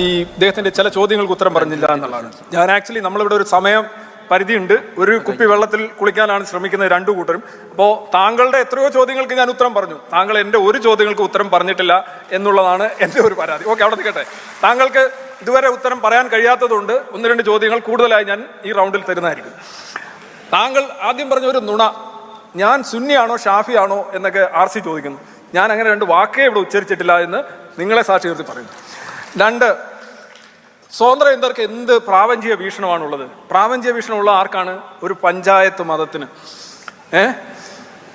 ഈ ഇദ്ദേഹത്തിൻ്റെ ചില ചോദ്യങ്ങൾക്ക് ഉത്തരം പറഞ്ഞില്ല എന്നുള്ളതാണ്. ഞാൻ ആക്ച്വലി നമ്മളിവിടെ ഒരു സമയം പരിധിയുണ്ട്. ഒരു കുപ്പി വെള്ളത്തിൽ കുളിക്കാനാണ് ശ്രമിക്കുന്നത് രണ്ടു കൂട്ടരും. അപ്പോൾ താങ്കളുടെ എത്രയോ ചോദ്യങ്ങൾക്ക് ഞാൻ ഉത്തരം പറഞ്ഞു, താങ്കൾ എൻ്റെ ഒരു ചോദ്യങ്ങൾക്ക് ഉത്തരം പറഞ്ഞിട്ടില്ല എന്നുള്ളതാണ് എൻ്റെ ഒരു പരാതി. ഓക്കെ, അവിടെ നിൽക്കട്ടെ. താങ്കൾക്ക് ഇതുവരെ ഉത്തരം പറയാൻ കഴിയാത്തതുകൊണ്ട് ഒന്ന് രണ്ട് ചോദ്യങ്ങൾ കൂടുതലായി ഞാൻ ഈ റൗണ്ടിൽ തരുന്നതായിരിക്കും. താങ്കൾ ആദ്യം പറഞ്ഞ ഒരു നുണ, ഞാൻ സുന്നിയാണോ ഷാഫിയാണോ എന്നൊക്കെ RC ചോദിക്കുന്നു. ഞാൻ അങ്ങനെ രണ്ട് വാക്കേ ഇവിടെ ഉച്ചരിച്ചിട്ടില്ല എന്ന് നിങ്ങളെ സാക്ഷി നിർത്തി പറയുന്നു. രണ്ട്, സ്വതന്ത്ര ഇന്ത്യർക്ക് എന്ത് പ്രാപഞ്ചിക വീക്ഷണമാണുള്ളത്? പ്രാപഞ്ചിക വീക്ഷണമുള്ള ആർക്കാണ്? ഒരു പഞ്ചായത്ത് മതത്തിന്.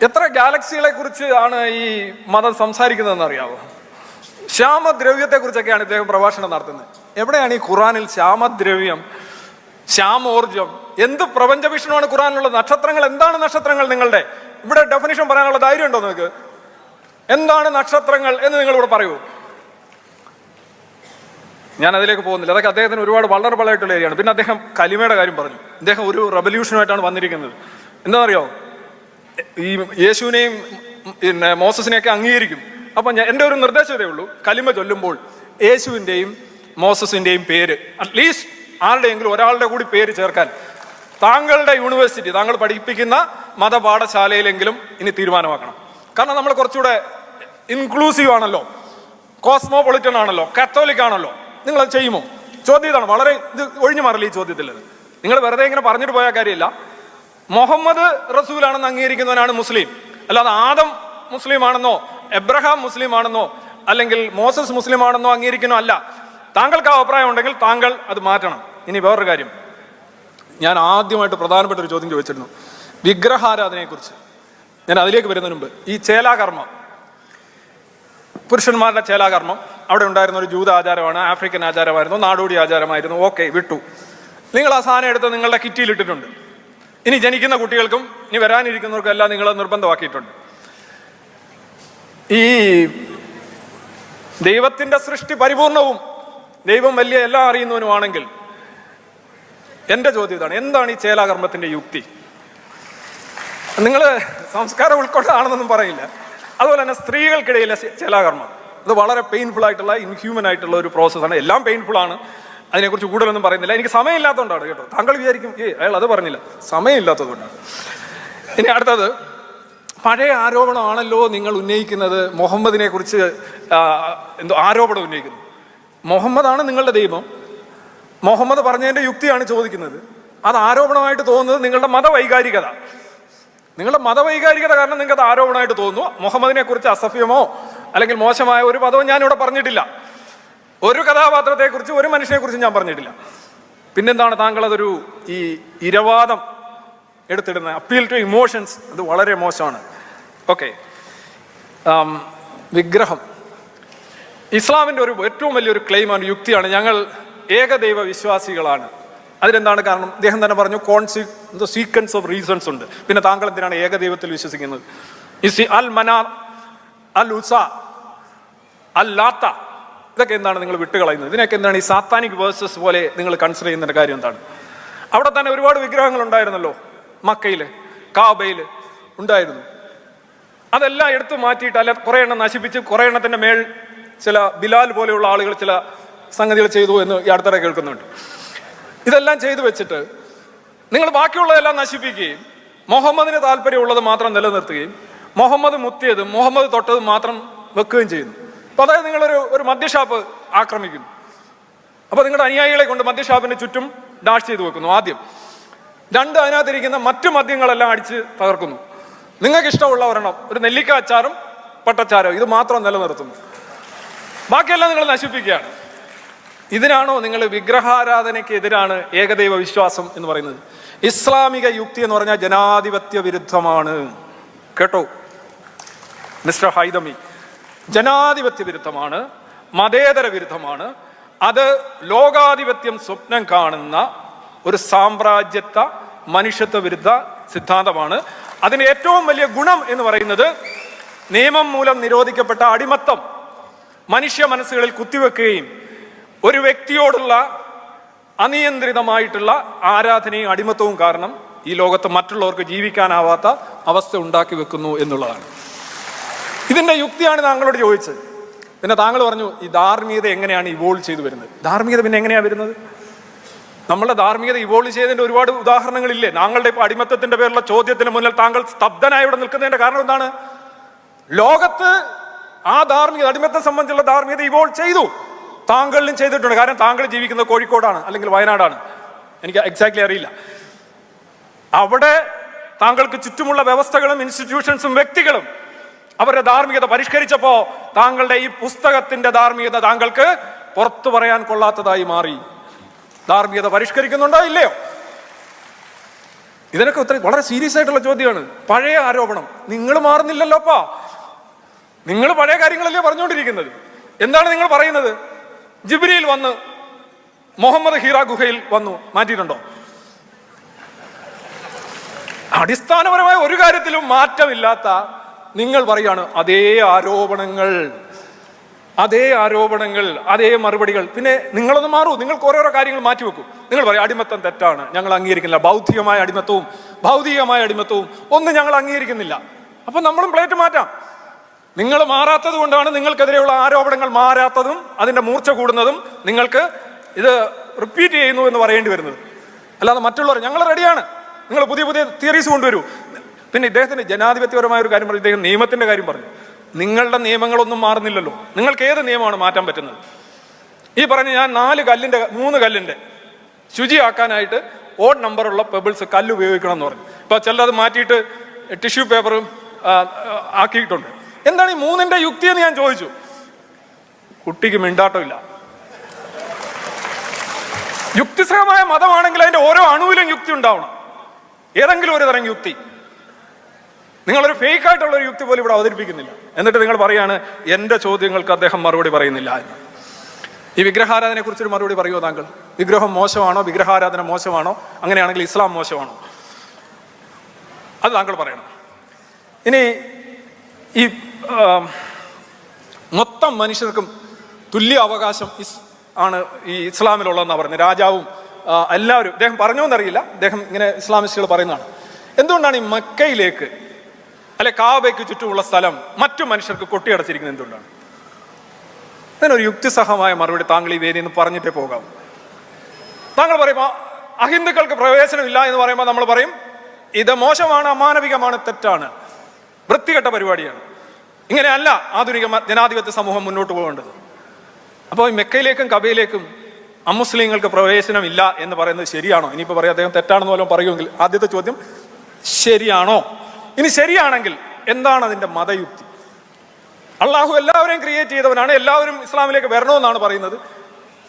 എത്ര ഗാലക്സികളെ കുറിച്ച് ആണ് ഈ മതം സംസാരിക്കുന്നതെന്ന് അറിയാവോ? ശ്യാമദ്രവ്യത്തെ കുറിച്ചൊക്കെയാണ് ഇദ്ദേഹം പ്രഭാഷണം നടത്തുന്നത്. എവിടെയാണ് ഈ ഖുറാനിൽ ശ്യാമദ്രവ്യം, ശ്യാമോർജം? എന്ത് പ്രപഞ്ച വീക്ഷണമാണ് ഖുറാനിലുള്ളത്? നക്ഷത്രങ്ങൾ എന്താണ്? നക്ഷത്രങ്ങൾ നിങ്ങളുടെ ഇവിടെ ഡെഫിനിഷൻ പറയാനുള്ള ധൈര്യം ഉണ്ടോ നിങ്ങൾക്ക്? എന്താണ് നക്ഷത്രങ്ങൾ എന്ന് നിങ്ങൾ ഇവിടെ പറയൂ. ഞാൻ അതിലേക്ക് പോകുന്നില്ല, അതൊക്കെ അദ്ദേഹത്തിന് ഒരുപാട് വളരെ ആയിട്ടുള്ള ഏരിയയാണ്. പിന്നെ അദ്ദേഹം കലിമയുടെ കാര്യം പറഞ്ഞു. അദ്ദേഹം ഒരു റെവല്യൂഷനുമായിട്ടാണ് വന്നിരിക്കുന്നത്. എന്താണെന്നറിയോ? ഈ യേശുവിനെയും പിന്നെ മോസസിനെയൊക്കെ അംഗീകരിക്കും. അപ്പം എൻ്റെ ഒരു നിർദ്ദേശം ഇതേ ഉള്ളൂ, കലിമ ചൊല്ലുമ്പോൾ യേശുവിൻ്റെയും മോസസിൻ്റെയും പേര് അറ്റ്ലീസ്റ്റ് ആരുടെയെങ്കിലും ഒരാളുടെ കൂടി പേര് ചേർക്കാൻ താങ്കളുടെ യൂണിവേഴ്സിറ്റി, താങ്കൾ പഠിപ്പിക്കുന്ന മതപാഠശാലയിലെങ്കിലും ഇനി തീരുമാനമാക്കണം. കാരണം നമ്മൾ കുറച്ചുകൂടെ ഇൻക്ലൂസീവ് ആണല്ലോ, കോസ്മോപൊളിറ്റൻ ആണല്ലോ, കാത്തോലിക് ആണല്ലോ. നിങ്ങളത് ചെയ്യുമോ? ചോദ്യം ഇതാണ്. വളരെ ഇത് ഒഴിഞ്ഞു മാറില്ല ഈ ചോദ്യത്തിൽ. നിങ്ങൾ വെറുതെ ഇങ്ങനെ പറഞ്ഞിട്ട് പോയ കാര്യമില്ല. മുഹമ്മദ് റസൂലാണെന്ന് അംഗീകരിക്കുന്നവനാണ് മുസ്ലിം, അല്ലാതെ ആദം മുസ്ലിം ആണെന്നോ എബ്രഹാം മുസ്ലിം ആണെന്നോ അല്ലെങ്കിൽ മോസസ് മുസ്ലിം ആണെന്നോ അംഗീകരിക്കുന്നോ അല്ല. താങ്കൾക്ക് ആ അഭിപ്രായം ഉണ്ടെങ്കിൽ താങ്കൾ അത് മാറ്റണം. ഇനി വേറൊരു കാര്യം, ഞാൻ ആദ്യമായിട്ട് പ്രധാനപ്പെട്ട ഒരു ചോദ്യം ചോദിച്ചിരുന്നു, വിഗ്രഹാരാധനയെക്കുറിച്ച്. ഞാൻ അതിലേക്ക് വരുന്നതിന് മുമ്പ് ഈ ചേലാകർമ്മം, പുരുഷന്മാരുടെ ചേലാകർമ്മം അവിടെ ഉണ്ടായിരുന്ന ഒരു ജൂത ആചാരമാണ്, ആഫ്രിക്കൻ ആചാരമായിരുന്നു, നാടോടി ആചാരമായിരുന്നു. ഓക്കെ, വിട്ടു. നിങ്ങൾ ആ സാധനം എടുത്ത് നിങ്ങളുടെ കിറ്റിയിലിട്ടിട്ടുണ്ട്. ഇനി ജനിക്കുന്ന കുട്ടികൾക്കും ഇനി വരാനിരിക്കുന്നവർക്കും എല്ലാം നിങ്ങൾ നിർബന്ധമാക്കിയിട്ടുണ്ട്. ഈ ദൈവത്തിൻ്റെ സൃഷ്ടി പരിപൂർണവും ദൈവം വലിയ എല്ലാം അറിയുന്നവനുമാണെങ്കിൽ എൻ്റെ ചോദ്യം ഇതാണ്, എന്താണ് ഈ ചേലാകർമ്മത്തിൻ്റെ യുക്തി? നിങ്ങൾ സംസ്കാരം ഉൾക്കൊണ്ടാണെന്നൊന്നും പറയില്ല. അതുപോലെ തന്നെ സ്ത്രീകൾക്കിടയിലെ ചേലാകർമ്മം, അത് വളരെ പെയിൻഫുൾ ആയിട്ടുള്ള ഇൻഹ്യൂമൻ ആയിട്ടുള്ള ഒരു പ്രോസസ്സാണ്. എല്ലാം പെയിൻഫുൾ ആണ്, അതിനെക്കുറിച്ച് കൂടുതലൊന്നും പറയുന്നില്ല. എനിക്ക് സമയമില്ലാത്തതുകൊണ്ടാണ് കേട്ടോ. താങ്കൾ വിചാരിക്കും അയാൾ അത് പറഞ്ഞില്ല, സമയമില്ലാത്തതുകൊണ്ടാണ്. ഇനി അടുത്തത്, പഴയ ആരോപണമാണല്ലോ നിങ്ങൾ ഉന്നയിക്കുന്നത്, മുഹമ്മദിനെ കുറിച്ച് എന്തോ ആരോപണം ഉന്നയിക്കുന്നു. മുഹമ്മദാണ് നിങ്ങളുടെ ദൈവം, മുഹമ്മദ് പറഞ്ഞതിൻ്റെ യുക്തിയാണ് ചോദിക്കുന്നത്. അത് ആരോപണമായിട്ട് തോന്നുന്നത് നിങ്ങളുടെ മതവൈകാരികത. നിങ്ങളുടെ മതവൈകാരികത കാരണം നിങ്ങൾക്ക് അത് ആരോപണമായിട്ട് തോന്നുന്നു. മുഹമ്മദിനെ കുറിച്ച് അസഭ്യമോ അല്ലെങ്കിൽ മോശമായ ഒരു പദവും ഞാനിവിടെ പറഞ്ഞിട്ടില്ല. ഒരു കഥാപാത്രത്തെക്കുറിച്ച് ഒരു മനുഷ്യനെക്കുറിച്ച് ഞാൻ പറഞ്ഞിട്ടില്ല. പിന്നെന്താണ് താങ്കൾ അതൊരു ഈ ഇരവാദം എടുത്തിടുന്നത്, അപ്പീൽ ടു ഇമോഷൻസ്, അത് വളരെ മോശമാണ്. ഓക്കെ, വിഗ്രഹം ഇസ്ലാമിൻ്റെ ഒരു ഏറ്റവും വലിയൊരു ക്ലെയിമാണ്, യുക്തിയാണ്. ഞങ്ങൾ ഏകദൈവ വിശ്വാസികളാണ്. അതിനെന്താണ് കാരണം? അദ്ദേഹം തന്നെ പറഞ്ഞു, സീക്വൻസ് ഓഫ് റീസൺസ് ഉണ്ട്. പിന്നെ താങ്കൾ എന്തിനാണ് ഏകദൈവത്തിൽ വിശ്വസിക്കുന്നത്? അൽ മനാർ, അൽ ഉസ, അൽ ലാത്ത, ഇതൊക്കെ എന്താണ് നിങ്ങൾ വിട്ടുകളയുന്നത്? ഇതിനൊക്കെ എന്താണ് ഈ സാത്താനിക് വേഴ്സസ് പോലെ നിങ്ങൾ കൺസിഡർ ചെയ്യുന്നതിൻ്റെ കാര്യം എന്താണ്? അവിടെ തന്നെ ഒരുപാട് വിഗ്രഹങ്ങൾ ഉണ്ടായിരുന്നല്ലോ, മക്കയിൽ കാബയിൽ ഉണ്ടായിരുന്നു. അതെല്ലാം എടുത്തു മാറ്റിയിട്ട് അല്ല കുറേ എണ്ണം നശിപ്പിച്ച് കുറേ എണ്ണത്തിൻ്റെ മേൽ ചില ബിലാൽ പോലെയുള്ള ആളുകൾ ചില സംഗതികൾ ചെയ്തു എന്ന് ഈ അടുത്തിടെ കേൾക്കുന്നുണ്ട്. ഇതെല്ലാം ചെയ്തു വെച്ചിട്ട് നിങ്ങൾ ബാക്കിയുള്ളതെല്ലാം നശിപ്പിക്കുകയും മുഹമ്മദിന് താല്പര്യമുള്ളത് മാത്രം നിലനിർത്തുകയും മുഹമ്മദ് മുത്തിയതും മുഹമ്മദ് തൊട്ടതും മാത്രം വെക്കുകയും ചെയ്യുന്നു. അപ്പോൾ അതായത് നിങ്ങളൊരു മദ്യഷാപ്പ് ആക്രമിക്കുന്നു. അപ്പോൾ നിങ്ങളുടെ അനുയായികളെ കൊണ്ട് മദ്യഷാപ്പിന് ചുറ്റും ഡാഷ് ചെയ്ത് വെക്കുന്നു ആദ്യം. രണ്ട്, അതിനകത്തിരിക്കുന്ന മറ്റു മദ്യങ്ങളെല്ലാം അടിച്ച് തകർക്കുന്നു. നിങ്ങൾക്ക് ഇഷ്ടമുള്ള ഒരെണ്ണം, ഒരു നെല്ലിക്ക അച്ചാറും പട്ടച്ചാരോ, ഇത് മാത്രം നിലനിർത്തുന്നു. ബാക്കിയെല്ലാം നിങ്ങൾ നശിപ്പിക്കുകയാണ്. ഇതിനാണോ നിങ്ങൾ വിഗ്രഹാരാധനയ്ക്ക് എതിരാണ് ഏകദൈവ വിശ്വാസം എന്ന് പറയുന്നത്? ഇസ്ലാമിക യുക്തി എന്ന് പറഞ്ഞാൽ ജനാധിപത്യ വിരുദ്ധമാണ്. കേട്ടോ മിസ്റ്റർ ഹൈദമി, ജനാധിപത്യ വിരുദ്ധമാണ്, മതേതര വിരുദ്ധമാണ്. അത് ലോകാധിപത്യം സ്വപ്നം കാണുന്ന ഒരു സാമ്രാജ്യത്വ മനുഷ്യത്വ വിരുദ്ധ സിദ്ധാന്തമാണ്. അതിന് ഏറ്റവും വലിയ ഗുണം എന്ന് പറയുന്നത് നിയമം മൂലം നിരോധിക്കപ്പെട്ട അടിമത്തം മനുഷ്യ മനസ്സുകളിൽ കുത്തിവെക്കുകയും ഒരു വ്യക്തിയോടുള്ള അനിയന്ത്രിതമായിട്ടുള്ള ആരാധനയും അടിമത്തവും കാരണം ഈ ലോകത്ത് മറ്റുള്ളവർക്ക് ജീവിക്കാനാവാത്ത അവസ്ഥ ഉണ്ടാക്കി വെക്കുന്നു എന്നുള്ളതാണ്. ഇതിൻ്റെ യുക്തിയാണ് താങ്കളോട് ചോദിച്ചത്. പിന്നെ താങ്കൾ പറഞ്ഞു ഈ ധാർമ്മികത എങ്ങനെയാണ് ഇവോൾവ് ചെയ്തു വരുന്നത്. ധാർമ്മികത പിന്നെ എങ്ങനെയാണ് വരുന്നത്? നമ്മളുടെ ധാർമ്മികത ഇവോൾവ് ചെയ്തതിന്റെ ഒരുപാട് ഉദാഹരണങ്ങളില്ലേ? താങ്കളുടെ ഇപ്പോൾ അടിമത്തത്തിന്റെ പേരുള്ള ചോദ്യത്തിന് മുന്നിൽ താങ്കൾ സ്തബ്ധനായി ഇവിടെ നിൽക്കുന്നതിന്റെ കാരണം എന്താണ്? ലോകത്ത് ആ ധാർമ്മികത, അടിമത്തം സംബന്ധിച്ചുള്ള ധാർമ്മികത ഇവോൾവ് ചെയ്തു. താങ്കളിലും ചെയ്തിട്ടുണ്ട്. കാരണം താങ്കൾ ജീവിക്കുന്നത് കോഴിക്കോടാണ് അല്ലെങ്കിൽ വയനാടാണ്, എനിക്ക് എക്സാക്ട്ലി അറിയില്ല. അവിടെ താങ്കൾക്ക് ചുറ്റുമുള്ള വ്യവസ്ഥകളും ഇൻസ്റ്റിറ്റ്യൂഷൻസും വ്യക്തികളും അവരുടെ ധാർമ്മികത പരിഷ്കരിച്ചപ്പോ താങ്കളുടെ ഈ പുസ്തകത്തിന്റെ ധാർമ്മികത താങ്കൾക്ക് പുറത്തു പറയാൻ കൊള്ളാത്തതായി മാറി. ധാർമ്മികത പരിഷ്കരിക്കുന്നുണ്ടോ ഇല്ലയോ? ഇതിനൊക്കെ വളരെ സീരിയസ് ആയിട്ടുള്ള ചോദ്യമാണ്. പഴയ ആരോപണം നിങ്ങൾ മാറുന്നില്ലല്ലോപ്പാ. നിങ്ങൾ പഴയ കാര്യങ്ങളല്ലേ പറഞ്ഞുകൊണ്ടിരിക്കുന്നത്. എന്താണ് നിങ്ങൾ പറയുന്നത്? ജിബ്രീൽ വന്ന് മുഹമ്മദ് ഹീറ ഗുഹയിൽ വന്നു, മാറ്റിയിട്ടുണ്ടോ? അടിസ്ഥാനപരമായ ഒരു കാര്യത്തിലും മാറ്റമില്ലാത്ത നിങ്ങൾ പറയാണ് അതേ ആരോപണങ്ങൾ, അതേ മറുപടികൾ. പിന്നെ നിങ്ങളൊന്ന് മാറൂ, നിങ്ങൾക്ക് ഓരോരോ കാര്യങ്ങൾ മാറ്റിവെക്കും. നിങ്ങൾ പറയും അടിമത്തം തെറ്റാണ്, ഞങ്ങൾ അംഗീകരിക്കുന്നില്ല. ബൗദ്ധികമായ അടിമത്തവും ഭൗതികമായ അടിമത്തവും ഒന്നും ഞങ്ങൾ അംഗീകരിക്കുന്നില്ല. അപ്പൊ നമ്മളും പ്ലേറ്റ് മാറ്റാം. നിങ്ങൾ മാറാത്തത് കൊണ്ടാണ് നിങ്ങൾക്കെതിരെയുള്ള ആരോപണങ്ങൾ മാറാത്തതും അതിന്റെ മൂർച്ച കൂടുന്നതും നിങ്ങൾക്ക് ഇത് റിപ്പീറ്റ് ചെയ്യുന്നു എന്ന് പറയേണ്ടി വരുന്നത്. അല്ലാതെ മറ്റുള്ളവർ ഞങ്ങൾ റെഡിയാണ്, നിങ്ങൾ പുതിയ പുതിയ തിയറീസ് കൊണ്ടുവരൂ. പിന്നെ ഇദ്ദേഹത്തിന് ജനാധിപത്യപരമായ ഒരു കാര്യം പറഞ്ഞു, ഇദ്ദേഹം നിയമത്തിന്റെ കാര്യം പറഞ്ഞു. നിങ്ങളുടെ നിയമങ്ങളൊന്നും മാറുന്നില്ലല്ലോ. നിങ്ങൾക്ക് ഏത് നിയമമാണ് മാറ്റാൻ പറ്റുന്നത്? ഈ പറഞ്ഞ ഞാൻ 3 കല്ലിന്റെ ശുചിയാക്കാനായിട്ട് ഓഡ് നമ്പറുള്ള പെബിൾസ് കല്ല് ഉപയോഗിക്കണം എന്ന് പറഞ്ഞു. ഇപ്പൊ ചിലത് മാറ്റിയിട്ട് ടിഷ്യൂ പേപ്പറും ആക്കിയിട്ടുണ്ട്. എന്താണ് ഈ 3ന്റെ യുക്തി എന്ന് ഞാൻ ചോദിച്ചു. കുട്ടിക്ക് മിണ്ടാട്ടമില്ല. യുക്തിസഹമായ മതമാണെങ്കിൽ അതിന്റെ ഓരോ അണുവിലും യുക്തി ഉണ്ടാവണം, ഏതെങ്കിലും ഒരു തരം യുക്തി. നിങ്ങളൊരു ഫേക്ക് ആയിട്ടുള്ള ഒരു യുക്തി പോലും ഇവിടെ അവതരിപ്പിക്കുന്നില്ല. എന്നിട്ട് നിങ്ങൾ പറയാണ് എന്റെ ചോദ്യങ്ങൾക്ക് അദ്ദേഹം മറുപടി പറയുന്നില്ല എന്ന്. ഈ വിഗ്രഹാരാധനയെ കുറിച്ചൊരു മറുപടി പറയുമോ താങ്കൾ? വിഗ്രഹം മോശമാണോ? വിഗ്രഹാരാധന മോശമാണോ? അങ്ങനെയാണെങ്കിൽ ഇസ്ലാം മോശമാണോ? അത് താങ്കൾ പറയണം. ഇനി ഈ മൊത്തം മനുഷ്യർക്കും തുല്യ അവകാശം ആണ് ഈ ഇസ്ലാമിലുള്ളതെന്നാണ് പറയുന്നത്. രാജാവും എല്ലാവരും. ഇദ്ദേഹം പറഞ്ഞോന്നറിയില്ല, ഇദ്ദേഹം ഇങ്ങനെ ഇസ്ലാമിസ്റ്റുകൾ പറയുന്നതാണ്. എന്തുകൊണ്ടാണ് ഈ മക്കയിലേക്ക് അല്ലെ കാബയ്ക്ക് ചുറ്റുമുള്ള സ്ഥലം മറ്റു മനുഷ്യർക്ക് കൊട്ടിയടച്ചിരിക്കുന്നത്? എന്തുകൊണ്ടാണ്? അതിനൊരു യുക്തിസഹമായ മറുപടി താങ്കൾ ഈ വേദിയിൽ നിന്ന് പറഞ്ഞിട്ടേ പോകാം. താങ്കൾ പറയുമ്പോൾ അഹിന്ദുക്കൾക്ക് പ്രവേശനമില്ല എന്ന് പറയുമ്പോൾ നമ്മൾ പറയും ഇത് മോശമാണ്, അമാനവികമാണ്, തെറ്റാണ്, വൃത്തികെട്ട പരിപാടിയാണ്. ഇങ്ങനെയല്ല ആധുനിക ജനാധിപത്യ സമൂഹം മുന്നോട്ട് പോകേണ്ടത്. അപ്പോൾ ഈ മെക്കയിലേക്കും കബയിലേക്കും അമുസ്ലിങ്ങൾക്ക് പ്രവേശനമില്ല എന്ന് പറയുന്നത് ശരിയാണോ? ഇനിയിപ്പോൾ പറയാം അദ്ദേഹം തെറ്റാണെന്ന് പോലും പറയുമെങ്കിൽ ആദ്യത്തെ ചോദ്യം ശരിയാണോ? ഇനി ശരിയാണെങ്കിൽ എന്താണ് അതിന്റെ മതയുക്തി? അള്ളാഹു എല്ലാവരെയും ക്രിയേറ്റ് ചെയ്തവനാണ്, എല്ലാവരും ഇസ്ലാമിലേക്ക് വരണമെന്നാണ് പറയുന്നത്.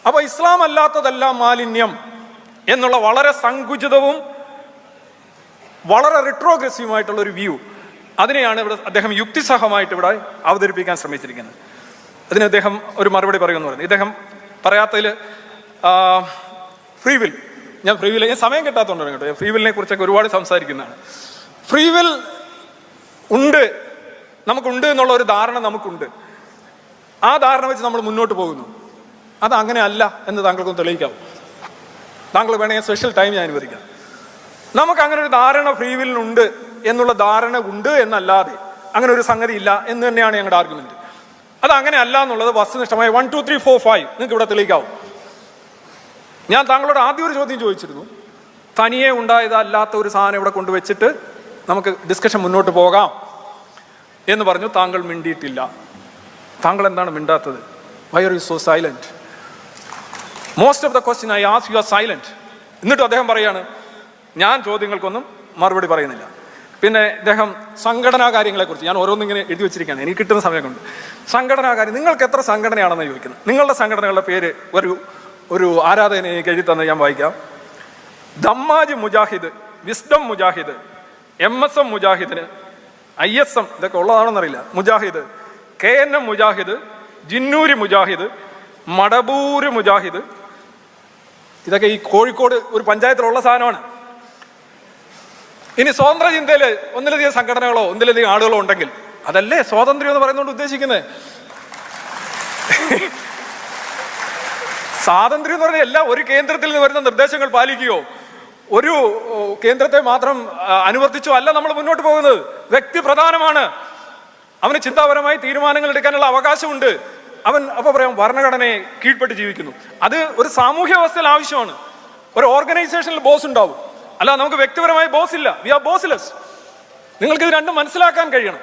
അപ്പൊ ഇസ്ലാം അല്ലാത്തതെല്ലാം മാലിന്യം എന്നുള്ള വളരെ സങ്കുചിതവും വളരെ റിട്രോഗ്രസീവുമായിട്ടുള്ള ഒരു വ്യൂ, അതിനെയാണ് ഇവിടെ അദ്ദേഹം യുക്തിസഹമായിട്ട് ഇവിടെ അവതരിപ്പിക്കാൻ ശ്രമിച്ചിരിക്കുന്നത്. അതിന് അദ്ദേഹം ഒരു മറുപടി പറയുമെന്ന് പറയുന്നത്. ഇദ്ദേഹം പറയാത്തതിൽ ഫ്രീ വിൽ, ഞാൻ സമയം കിട്ടാത്തതുകൊണ്ടാണ് കേട്ടോ, ഫ്രീ വില്ലിനെ കുറിച്ചൊക്കെ ഒരുപാട് സംസാരിക്കുന്നതാണ്. ഫ്രീ വിൽ ഉണ്ട്, നമുക്കുണ്ട് എന്നുള്ള ഒരു ധാരണ നമുക്കുണ്ട്. ആ ധാരണ വെച്ച് നമ്മൾ മുന്നോട്ട് പോകുന്നു. അത് അങ്ങനെ അല്ല എന്ന് താങ്കൾക്കൊന്ന് തെളിയിക്കാവും. താങ്കൾ വേണമെങ്കിൽ സ്പെഷ്യൽ ടൈം ഞാൻ അനുവദിക്കാം. നമുക്ക് അങ്ങനെ ഒരു ധാരണ ഫ്രീ വില്ലിനുണ്ട് എന്നുള്ള ധാരണ ഉണ്ട് എന്നല്ലാതെ അങ്ങനെ ഒരു സംഗതി ഇല്ല എന്ന് തന്നെയാണ് ഞങ്ങളുടെ ആർഗ്യുമെന്റ്. അത് അങ്ങനെ അല്ല എന്നുള്ളത് വസ്തുനിഷ്ഠമായ 1 2 3 4 5 നിങ്ങൾക്ക് ഇവിടെ തെളിയിക്കാവും. ഞാൻ താങ്കളോട് ആദ്യം ഒരു ചോദ്യം ചോദിച്ചിരുന്നു, തനിയെ ഉണ്ടായതല്ലാത്ത ഒരു സാധനം ഇവിടെ കൊണ്ടുവച്ചിട്ട് നമുക്ക് ഡിസ്കഷൻ മുന്നോട്ട് പോകാം എന്ന് പറഞ്ഞു. താങ്കൾ മിണ്ടിയിട്ടില്ല. താങ്കൾ എന്താണ് മിണ്ടാത്തത്? Why are you so silent? Most of the question I ask you are silent. എന്നിട്ടും അദ്ദേഹം പറയാണ് ഞാൻ ചോദ്യങ്ങൾക്കൊന്നും മറുപടി പറയുന്നില്ല. പിന്നെ ഇദ്ദേഹം സംഘടനാ കാര്യങ്ങളെക്കുറിച്ച് ഞാൻ ഓരോന്നിങ്ങനെ എഴുതി വെച്ചിരിക്കുകയാണ്, എനിക്ക് കിട്ടുന്ന സമയം കൊണ്ട്. സംഘടനാ കാര്യം, നിങ്ങൾക്ക് എത്ര സംഘടനയാണെന്ന് ചോദിക്കുന്നത്. നിങ്ങളുടെ സംഘടനകളുടെ പേര് ഒരു ആരാധകനെ എനിക്ക് എഴുതി തന്നെ ഞാൻ വായിക്കാം. Dammaj Mujahid, wisdom Mujahid, MSM മുജാഹിദിന്, ISM ഇതൊക്കെ ഉള്ളതാണെന്നറിയില്ല, മുജാഹിദ്, KNM മുജാഹിദ്, ജിന്നൂരി മുജാഹിദ്, മടബൂര് മുജാഹിദ്. ഇതൊക്കെ ഈ കോഴിക്കോട് ഒരു പഞ്ചായത്തിലുള്ള സാധനമാണ്. ഇനി സ്വതന്ത്ര ചിന്തയില് ഒന്നിലധികം സംഘടനകളോ ഒന്നിലധികം ആളുകളോ ഉണ്ടെങ്കിൽ അതല്ലേ സ്വാതന്ത്ര്യം എന്ന് പറയുന്നതുകൊണ്ട് ഉദ്ദേശിക്കുന്നത്. സ്വാതന്ത്ര്യം എന്ന് പറഞ്ഞാൽ എല്ലാ ഒരു കേന്ദ്രത്തിൽ നിന്ന് വരുന്ന നിർദ്ദേശങ്ങൾ പാലിക്കുകയോ ഒരു കേന്ദ്രത്തെ മാത്രം അനുവർത്തിച്ചോ അല്ല നമ്മൾ മുന്നോട്ട് പോകുന്നത്. വ്യക്തി പ്രധാനമാണ്. അവന് ചിന്താപരമായി തീരുമാനങ്ങൾ എടുക്കാനുള്ള അവകാശമുണ്ട്. അവൻ അപ്പോൾ പറയാം ഭരണഘടനയെ കീഴ്പ്പെട്ട് ജീവിക്കുന്നു. അത് ഒരു സാമൂഹ്യ വ്യവസ്ഥയിൽ ആവശ്യമാണ്. ഒരു ഓർഗനൈസേഷനിൽ ബോസ് ഉണ്ടാവും, അല്ല നമുക്ക് വ്യക്തിപരമായി ബോസ് ഇല്ല. We are bossless. നിങ്ങൾക്ക് ഇത് രണ്ടും മനസ്സിലാക്കാൻ കഴിയണം.